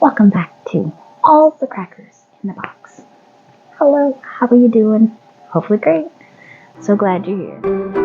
Welcome back to All the Crackers in the Box. Hello, how are you doing? Hopefully great. So glad you're here.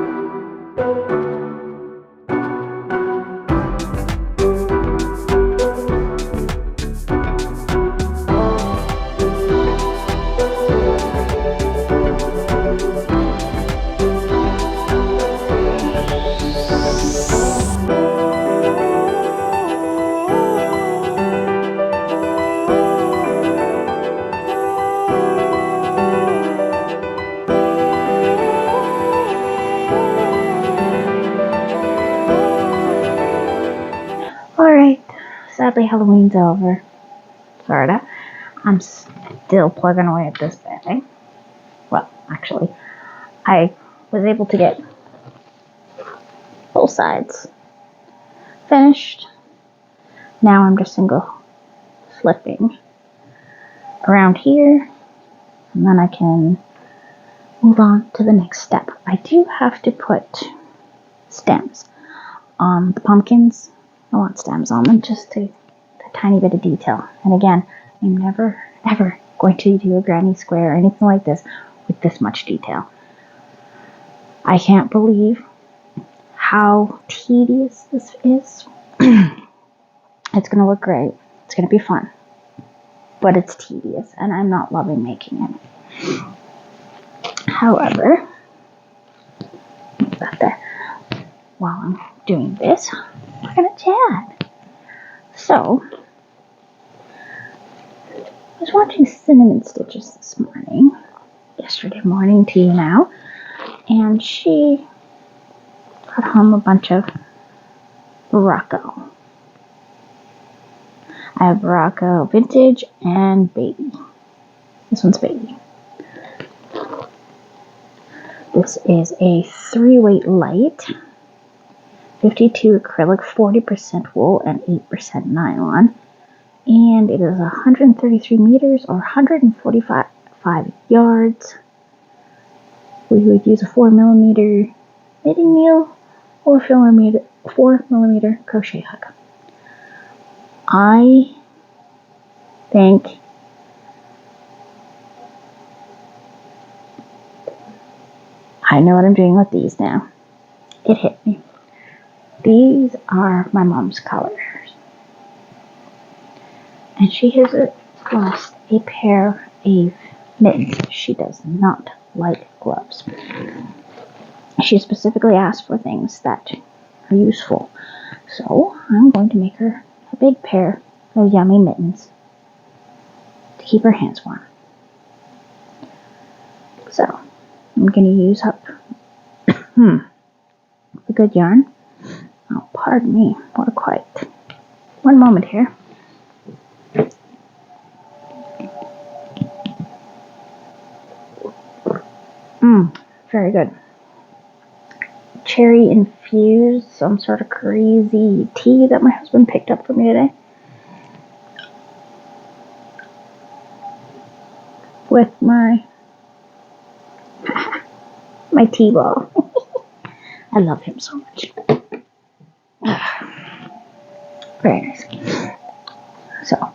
Alright, sadly Halloween's over. Sorta. I'm still plugging away at this bag. Well, actually, I was able to get both sides finished. Now I'm just single flipping around here, and then I can move on to the next step. I do have to put stems on the pumpkins. I want stems on them just to a tiny bit of detail. And again, I'm never ever going to do a granny square or anything like this with this much detail. I can't believe how tedious this is. It's going to look great. It's going to be fun. But it's tedious and I'm not loving making it. However, that there. While I'm doing this, we're going to chat. So, I was watching Cinnamon Stitches this morning, yesterday morning to you now, and she got home a bunch of Morocco. I have Morocco Vintage and Baby. This one's Baby. This is a 3-weight light, 52 acrylic, 40% wool, and 8% nylon. And it is 133 meters or 145 yards. We would use a 4mm knitting needle or 4mm crochet hook. I think I know what I'm doing with these now. It hit me. These are my mom's colors. And she has lost a pair of mittens. She does not like gloves. She specifically asked for things that are useful. So I'm going to make her a big pair of yummy mittens to keep her hands warm. So I'm going to use up a good yarn. Oh, pardon me. More quiet. One moment here. Very good. Cherry infused, some sort of crazy tea that my husband picked up for me today. With my tea ball. I love him so much. Very nice. So,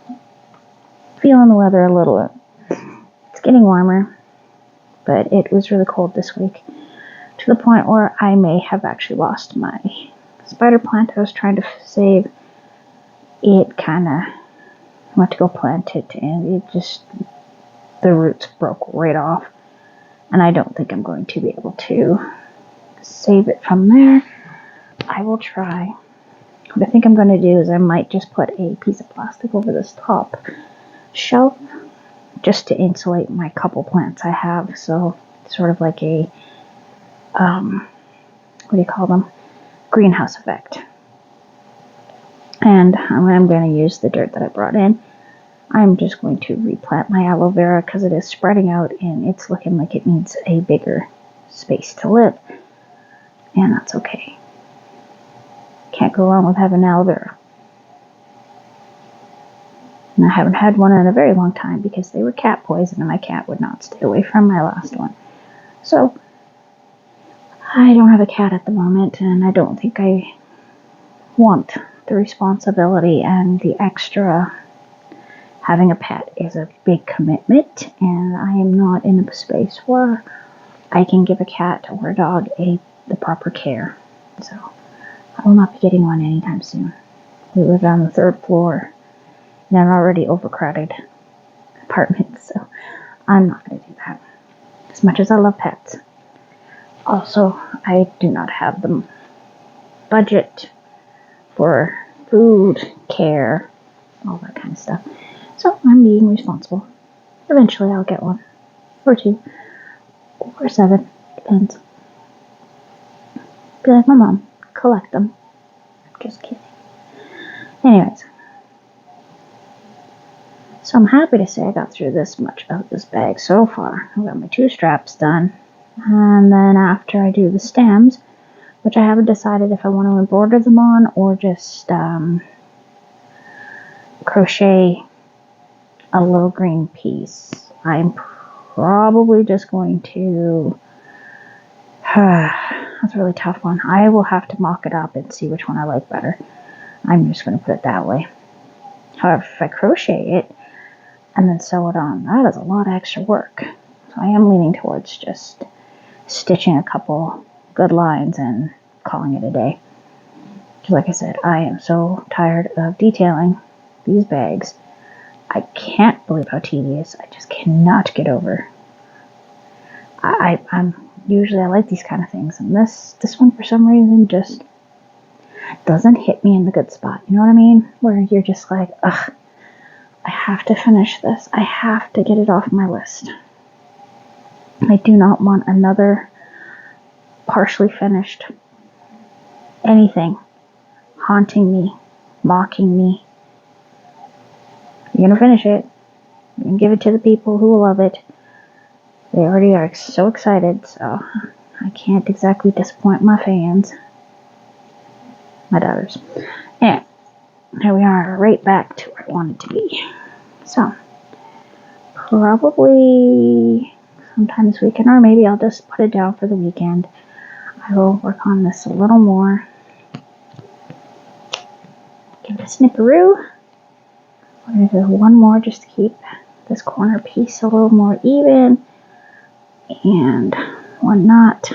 feeling the weather a little. It's getting warmer, but it was really cold this week to the point where I may have actually lost my spider plant I was trying to save. It kind of went to go plant it, and it just, the roots broke right off, and I don't think I'm going to be able to save it from there. I will try. What I think I'm going to do is I might just put a piece of plastic over this top shelf just to insulate my couple plants I have. So sort of like a, what do you call them? Greenhouse effect. And I'm going to use the dirt that I brought in. I'm just going to replant my aloe vera because it is spreading out and it's looking like it needs a bigger space to live. And that's okay. Can't go wrong with having aloe vera. And I haven't had one in a very long time because they were cat poison and my cat would not stay away from my last one. So, I don't have a cat at the moment and I don't think I want the responsibility and the extra having a pet is a big commitment, and I am not in a space where I can give a cat or a dog the proper care. So I will not be getting one anytime soon. We live on the 3rd floor in an already overcrowded apartment, so I'm not going to do that. As much as I love pets. Also, I do not have the budget for food, care, all that kind of stuff. So I'm being responsible. Eventually I'll get one, or 2, or 7, depends. Be like my mom, collect them. Just kidding. Anyways, so I'm happy to say I got through this much of this bag so far. I got my 2 straps done, and then after I do the stems, which I haven't decided if I want to embroider them on or just crochet a little green piece. I'm probably just going to, that's a really tough one. I will have to mock it up and see which one I like better. I'm just going to put it that way. However, if I crochet it and then sew it on, that is a lot of extra work. So I am leaning towards just stitching a couple good lines and calling it a day. Because like I said, I am so tired of detailing these bags. I can't believe how tedious. I just cannot get over. I'm usually I like these kind of things, and this one for some reason just doesn't hit me in the good spot. You know what I mean? Where you're just like, ugh, I have to finish this. I have to get it off my list. I do not want another partially finished anything haunting me, mocking me. You're gonna finish it. You're gonna give it to the people who will love it. They already are so excited, so I can't exactly disappoint my fans. My daughters. And here we are, right back to where I wanted to be. So, probably sometime this weekend, or maybe I'll just put it down for the weekend. I will work on this a little more. Give it a snipperoo. We're going to do one more just to keep this corner piece a little more even. And one knot.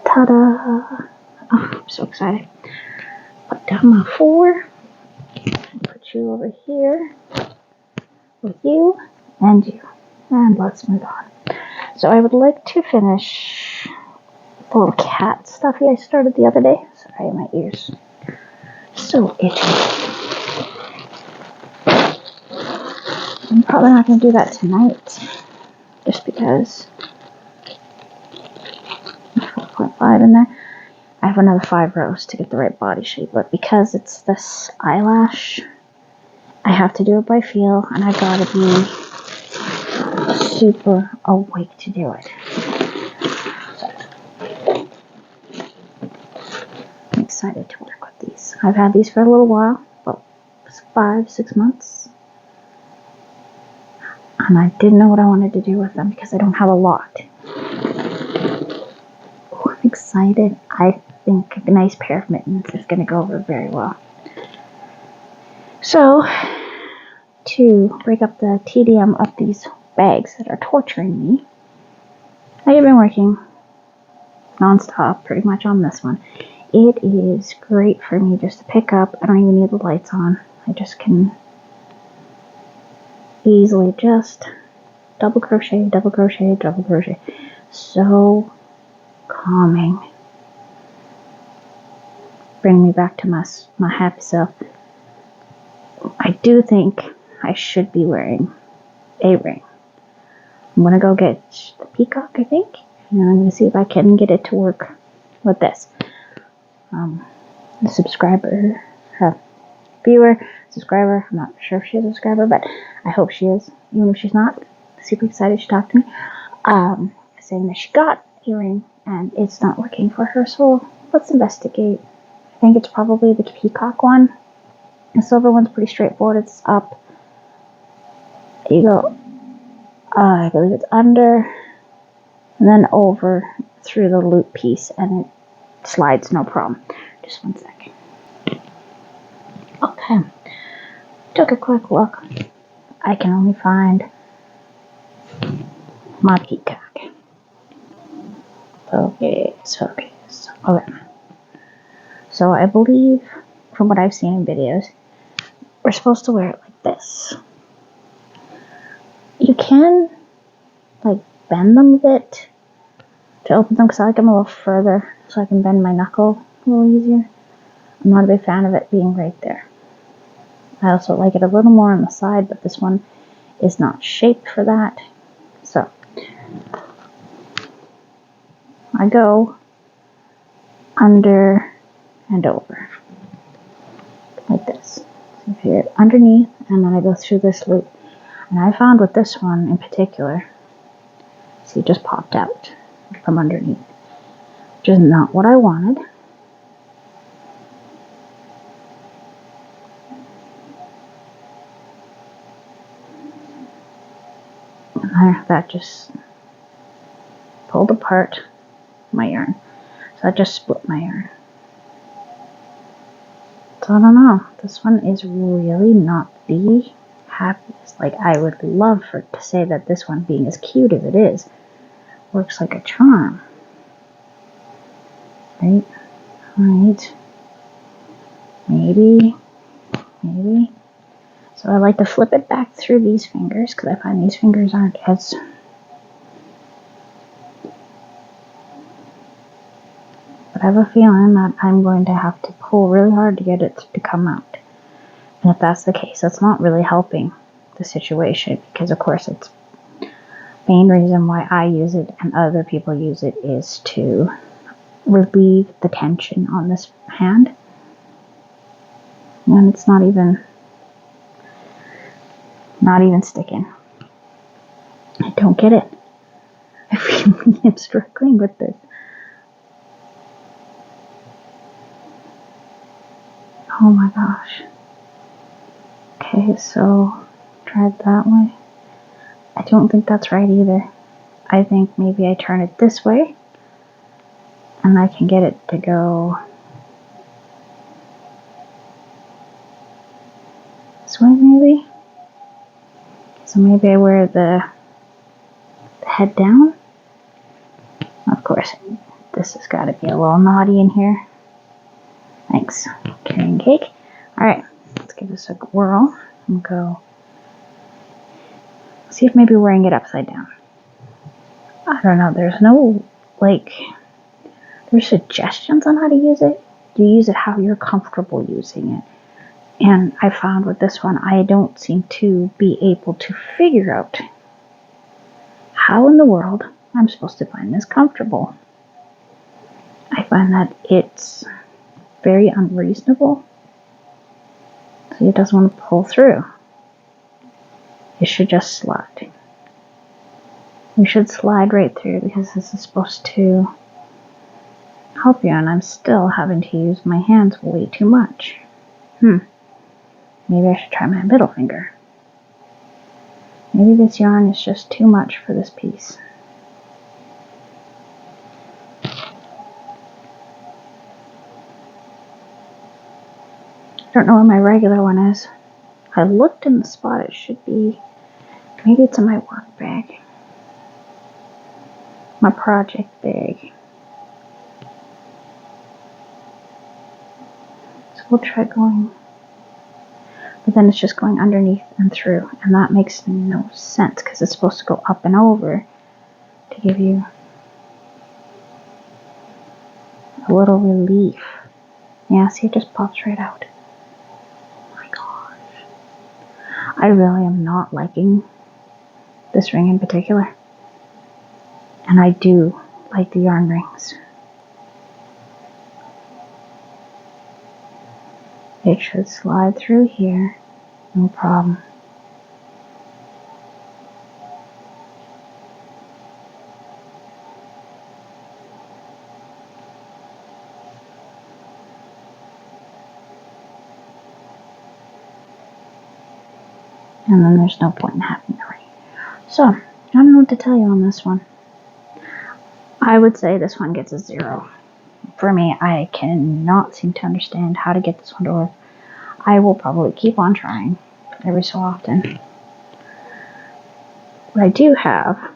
Ta-da! Oh, I'm so excited. Put down my 4. Put you over here with you and you. And let's move on. So I would like to finish the little cat stuff I started the other day. Sorry, my ears so itchy. I'm probably not going to do that tonight, just because 4.5 in there. I have another 5 rows to get the right body shape, but because it's this eyelash, I have to do it by feel, and I gotta be super awake to do it. So, I'm excited to work with these. I've had these for a little while, about 5-6 months. And I didn't know what I wanted to do with them because I don't have a lot. Oh, I'm excited. I think a nice pair of mittens is going to go over very well. So, to break up the tedium of these bags that are torturing me, I have been working non-stop pretty much on this one. It is great for me just to pick up. I don't even need the lights on. I just can easily just double crochet, double crochet, double crochet. So calming. Bring me back to my happy self. I do think I should be wearing a ring. I'm going to go get the peacock, I think. And I'm going to see if I can get it to work with this. The subscriber, viewer, subscriber, I'm not sure if she's a subscriber, but I hope she is. Even if she's not, super excited she talked to me. Saying that she got a ring and it's not working for her, so let's investigate. I think it's probably the peacock one. The silver one's pretty straightforward. It's up. You go, I believe it's under, and then over through the loop piece, and it slides no problem. Just one second. Okay. took a quick look. I can only find my peacock. Focus. Okay. So I believe, from what I've seen in videos, we're supposed to wear it like this. You can, like, bend them a bit to open them, because I like them a little further so I can bend my knuckle a little easier. I'm not a big fan of it being right there. I also like it a little more on the side, but this one is not shaped for that. So I go under and over like this. So here underneath, and then I go through this loop. And I found with this one in particular, see, it just popped out from underneath, which is not what I wanted. And that just pulled apart my yarn. So I just split my yarn. So I don't know. This one is really not the happiest. Like, I would love to say that this one, being as cute as it is, works like a charm. Right? Right. Maybe. So I like to flip it back through these fingers, because I find these fingers aren't as... But I have a feeling that I'm going to have to pull really hard to get it to come out. And if that's the case, that's not really helping the situation, because of course it's the main reason why I use it and other people use it is to relieve the tension on this hand. And it's not even sticking. I don't get it. I really am struggling with this. Oh my gosh. Okay, so try it that way. I don't think that's right either. I think maybe I turn it this way and I can get it to go this way maybe. So maybe I wear the head down. Of course, this has got to be a little naughty in here. Thanks. Carrying cake. Alright, let's give this a whirl and go. See if maybe wearing it upside down. I don't know, there's no, like, there's suggestions on how to use it. You use it how you're comfortable using it. And I found with this one, I don't seem to be able to figure out how in the world I'm supposed to find this comfortable. I find that it's very unreasonable. See, it doesn't want to pull through. It should just slide. You should slide right through, because this is supposed to help you, and I'm still having to use my hands way too much. Maybe I should try my middle finger. Maybe this yarn is just too much for this piece. I don't know where my regular one is. I looked in the spot it should be. Maybe it's in my work bag. My project bag. So we'll try going. But then it's just going underneath and through. And that makes no sense, because it's supposed to go up and over to give you a little relief. Yeah, see, it just pops right out. Oh my gosh. I really am not liking this ring in particular. And I do like the yarn rings. It should slide through here, no problem. And then there's no point in having the ring. So, I don't know what to tell you on this one. I would say this one gets a 0. For me, I cannot seem to understand how to get this one to work. I will probably keep on trying. every so often. What I do have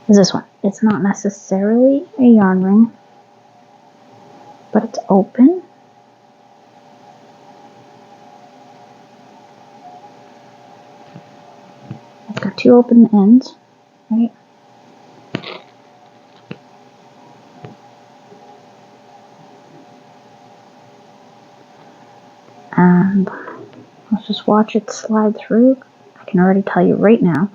is this one. It's not necessarily a yarn ring, but it's open. It's got 2 open ends, right? And let's just watch it slide through. I can already tell you right now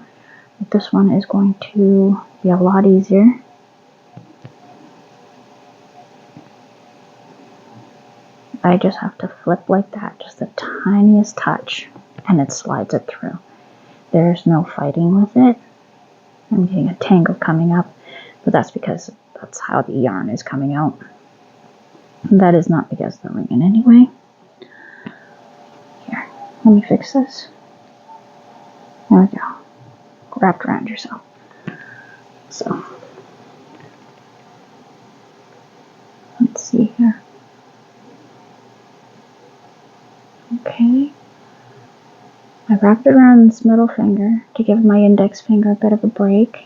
that this one is going to be a lot easier. I just have to flip like that, just the tiniest touch, and it slides it through. There's no fighting with it. I'm getting a tangle coming up, but that's because that's how the yarn is coming out. That is not because of the ring in any way. Here, let me fix this. There we go. Wrapped around yourself. So, let's see here. Okay. I wrapped it around this middle finger to give my index finger a bit of a break.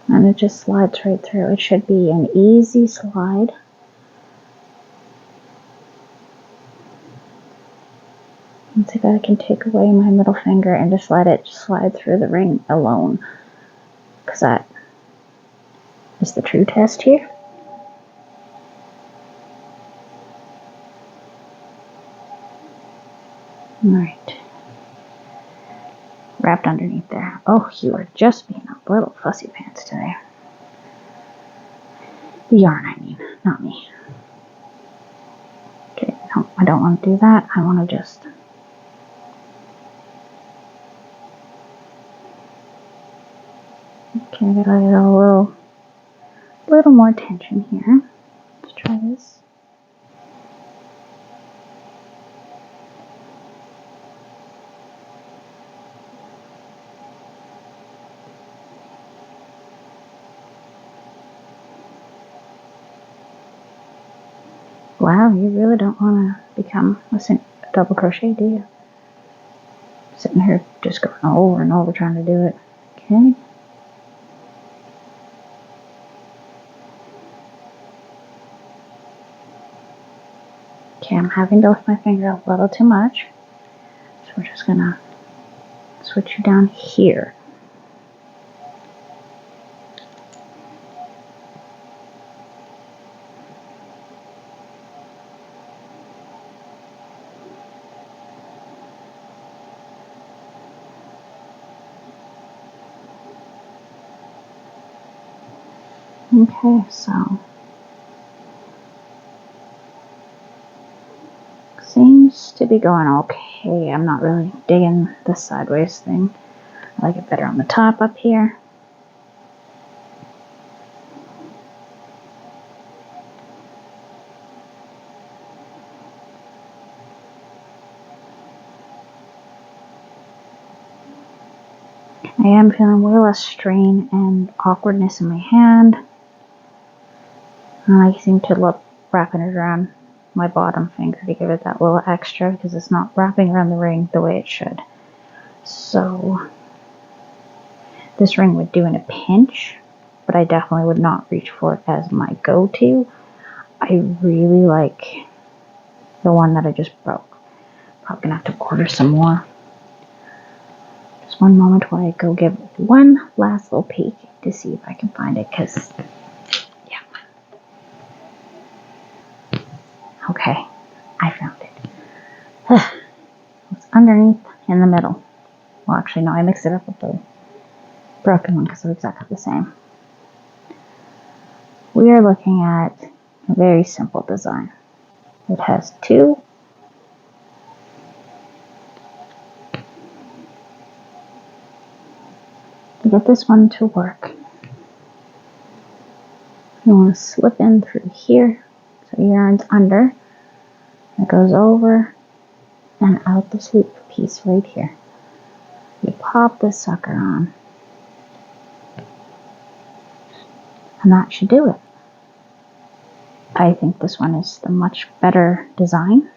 And it just slides right through. It should be an easy slide. Let's see if I can take away my middle finger and just let it slide through the ring alone. Because that is the true test here. Alright. Wrapped underneath there. Oh, you are just being a little fussy pants today. The yarn, I mean, not me. Okay, no, I don't want to do that. I want to just... Okay, I gotta get a little more tension here. Let's try this. Wow, you really don't want to become a double crochet, do you? Sitting here just going over and over trying to do it. Okay. Okay, I'm having to lift my finger a little too much. So we're just gonna switch you down here. Okay, so seems to be going okay. I'm not really digging this sideways thing. I like it better on the top up here. I am feeling way less strain and awkwardness in my hand. I seem to love wrapping it around my bottom finger to give it that little extra because it's not wrapping around the ring the way it should. So this ring would do in a pinch, but I definitely would not reach for it as my go-to. I really like the one that I just broke. Probably gonna have to order some more. Just one moment while I go give one last little peek to see if I can find it, because okay, I found it. It's underneath in the middle. Well, actually, no, I mixed it up with the broken one because they're exactly the same. We are looking at a very simple design. It has 2 to get this one to work. You want to slip in through here, so your yarn's under. It goes over and out this loop piece right here. You pop this sucker on. And that should do it. I think this one is the much better design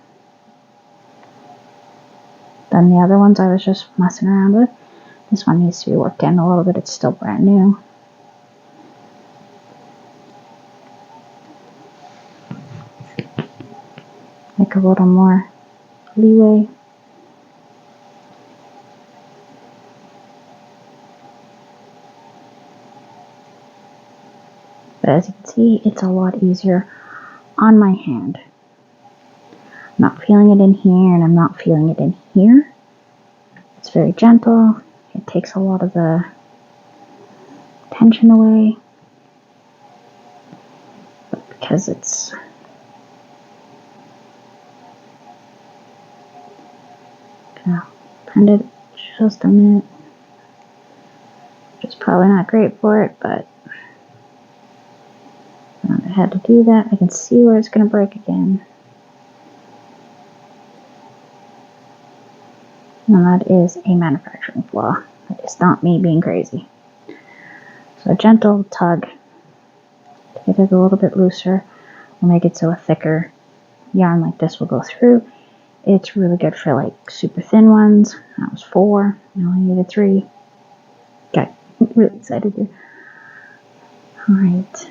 than the other ones I was just messing around with. This one needs to be worked in a little bit. It's still brand new. Make a little more leeway. But as you can see, it's a lot easier on my hand. I'm not feeling it in here, and I'm not feeling it in here. It's very gentle. It takes a lot of the tension away. But because it's gonna bend it just a minute. Which is probably not great for it, but I had to do that. I can see where it's gonna break again. And that is a manufacturing flaw. That is not me being crazy. So a gentle tug to get it a little bit looser will make it so a thicker yarn like this will go through. It's really good for like super thin ones. That was 4. I only needed 3. Got really excited here. Alright.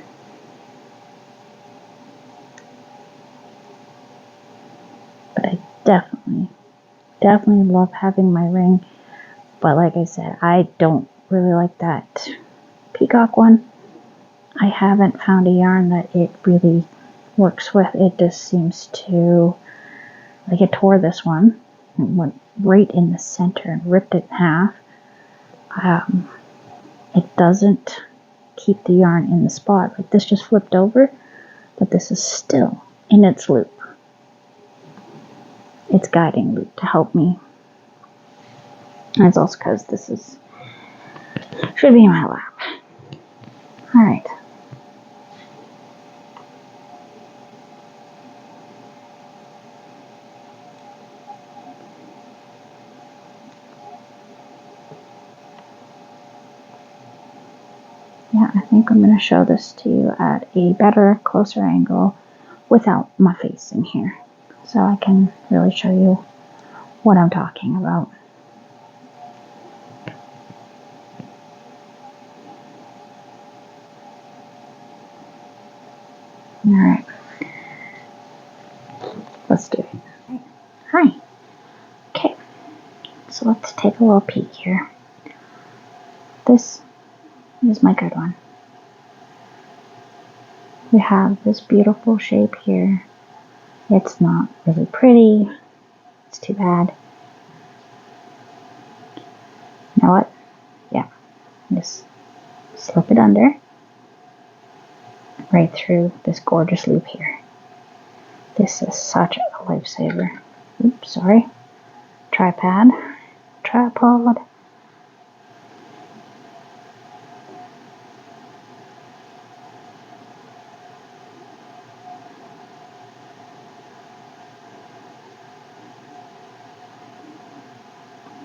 But I definitely love having my ring. But like I said, I don't really like that peacock one. I haven't found a yarn that it really works with. It just seems to, like, it tore this one and went right in the center and ripped it in half. It doesn't keep the yarn in the spot. Like, this just flipped over, but this is still in its loop. Its guiding loop to help me. And it's also because this is should be in my lap. Alright. Yeah, I think I'm going to show this to you at a better, closer angle without my face in here. So I can really show you what I'm talking about. Alright. Let's do it. Hi. Okay. So let's take a little peek here. This is my good one. We have this beautiful shape here. It's not really pretty. It's too bad. You know what? Yeah. Just slip it under. Right through this gorgeous loop here. This is such a lifesaver. Oops, sorry. Tripod.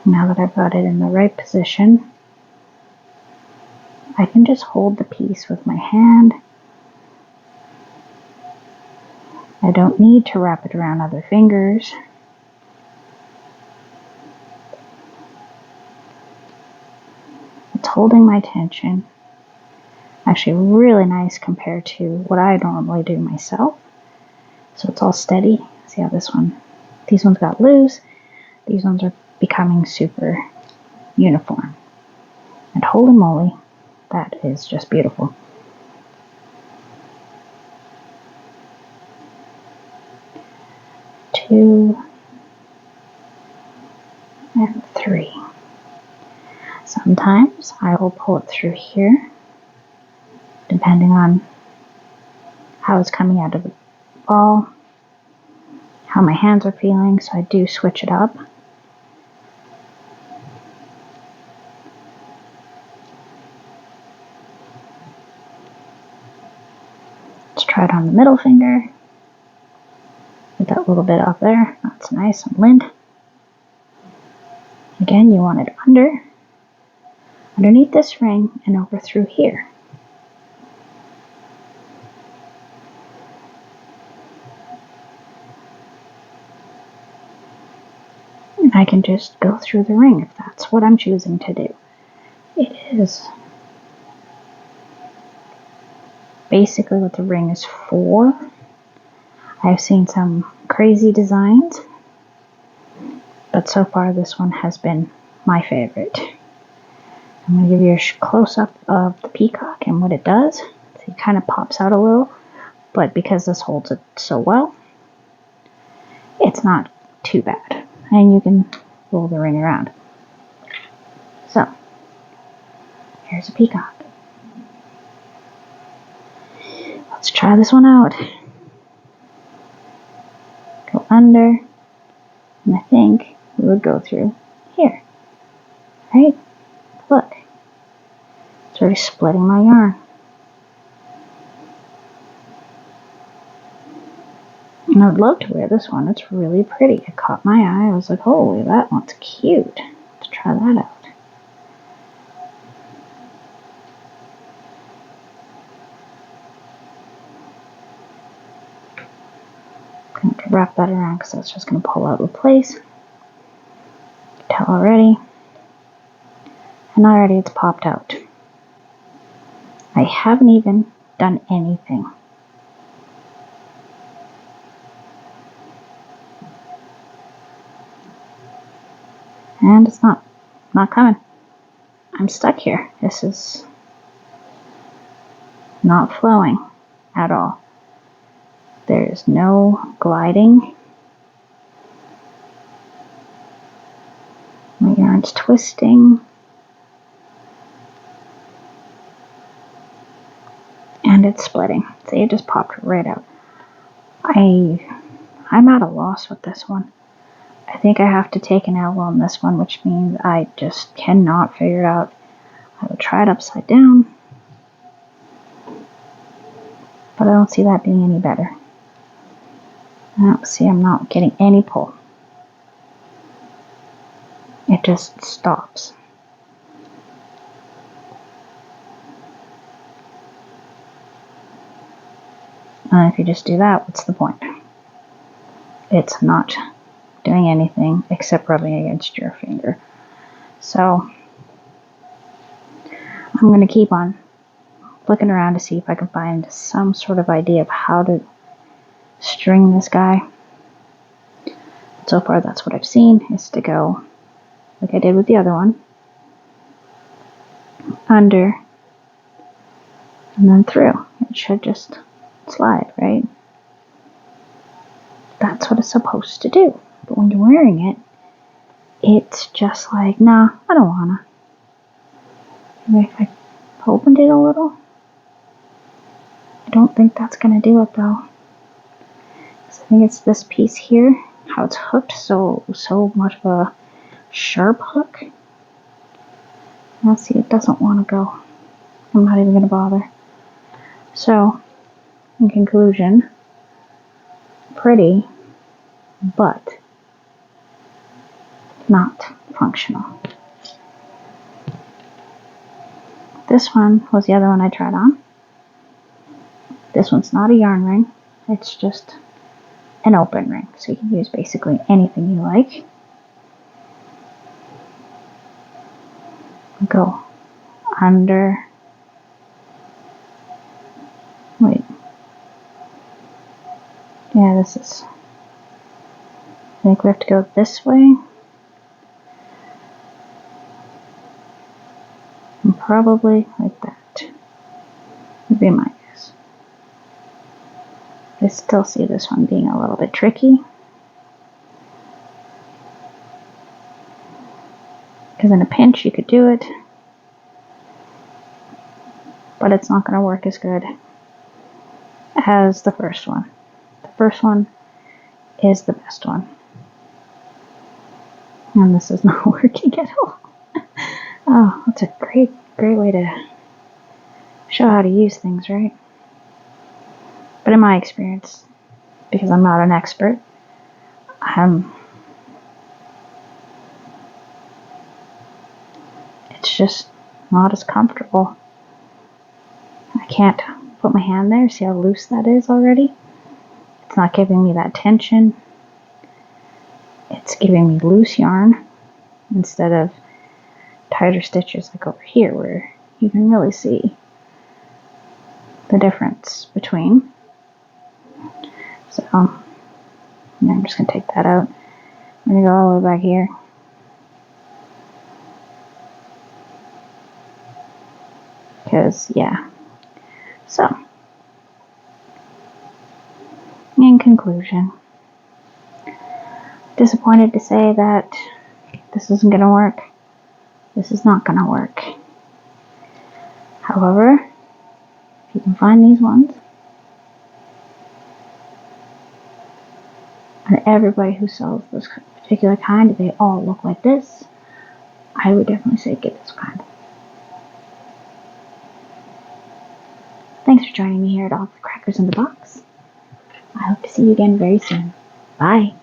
Now that I've got it in the right position, I can just hold the piece with my hand. I don't need to wrap it around other fingers. It's holding my tension. Actually really nice compared to what I normally do myself. So it's all steady. See how this one, these ones got loose. These ones are becoming super uniform. And holy moly, that is just beautiful. Two and 3. Sometimes I will pull it through here, depending on how it's coming out of the ball, how my hands are feeling, so I do switch it up. Let's try it on the middle finger. Get that little bit up there. That's nice and lint. Again, you want it underneath this ring and over through here. I can just go through the ring if that's what I'm choosing to do. It is basically what the ring is for. I've seen some crazy designs, but so far this one has been my favorite. I'm going to give you a close-up of the peacock and what it does. So it kind of pops out a little, but because this holds it so well, it's not too bad. And you can roll the ring around. So, here's a peacock. Let's try this one out. Go under, and I think we would go through here. Right? Look. It's already splitting my yarn. And I would love to wear this one. It's really pretty. It caught my eye. I was like, holy, that one's cute. Let's try that out. I'm going to wrap that around because that's just going to pull out of place. Tell already. And already it's popped out. I haven't even done anything. And it's not coming. I'm stuck here. This is not flowing at all. There is no gliding. My yarn's twisting. And it's splitting. See, it just popped right out. I'm at a loss with this one. I think I have to take an L on this one, which means I just cannot figure it out. I will try it upside down, but I don't see that being any better. See, I'm not getting any pull. It just stops. And if you just do that, what's the point? It's not doing anything except rubbing against your finger. So I'm going to keep on looking around to see if I can find some sort of idea of how to string this guy. So far that's what I've seen, is to go like I did with the other one, under, and then through. It should just slide, right? That's what it's supposed to do. But when you're wearing it, it's just like, nah, I don't wanna. Maybe if I opened it a little. I don't think that's gonna do it though. I think it's this piece here, how it's hooked, so much of a sharp hook. Now see, it doesn't want to go. I'm not even gonna bother. So, in conclusion, pretty, but not functional. This one was the other one I tried on. This one's not a yarn ring, it's just an open ring, so you can use basically anything you like. Go under. Wait. Yeah, this is. I think we have to go this way. And probably like that. Would be my guess. I still see this one being a little bit tricky. Because in a pinch you could do it. But it's not going to work as good as the first one. The first one is the best one. And this is not working at all. Oh, that's a great way to show how to use things, right? But in my experience, because I'm not an expert, it's just not as comfortable. I can't put my hand there. See how loose that is already? It's not giving me that tension. it's giving me loose yarn instead of tighter stitches like over here, where you can really see the difference between. So yeah, I'm just going to take that out. I'm going to go all the way back here. Because, yeah. So, in conclusion, disappointed to say that this isn't going to work. This is not going to work. However, if you can find these ones, and everybody who sells this particular kind, they all look like this, I would definitely say get this kind. Thanks for joining me here at All the Crackers in the Box. I hope to see you again very soon. Bye.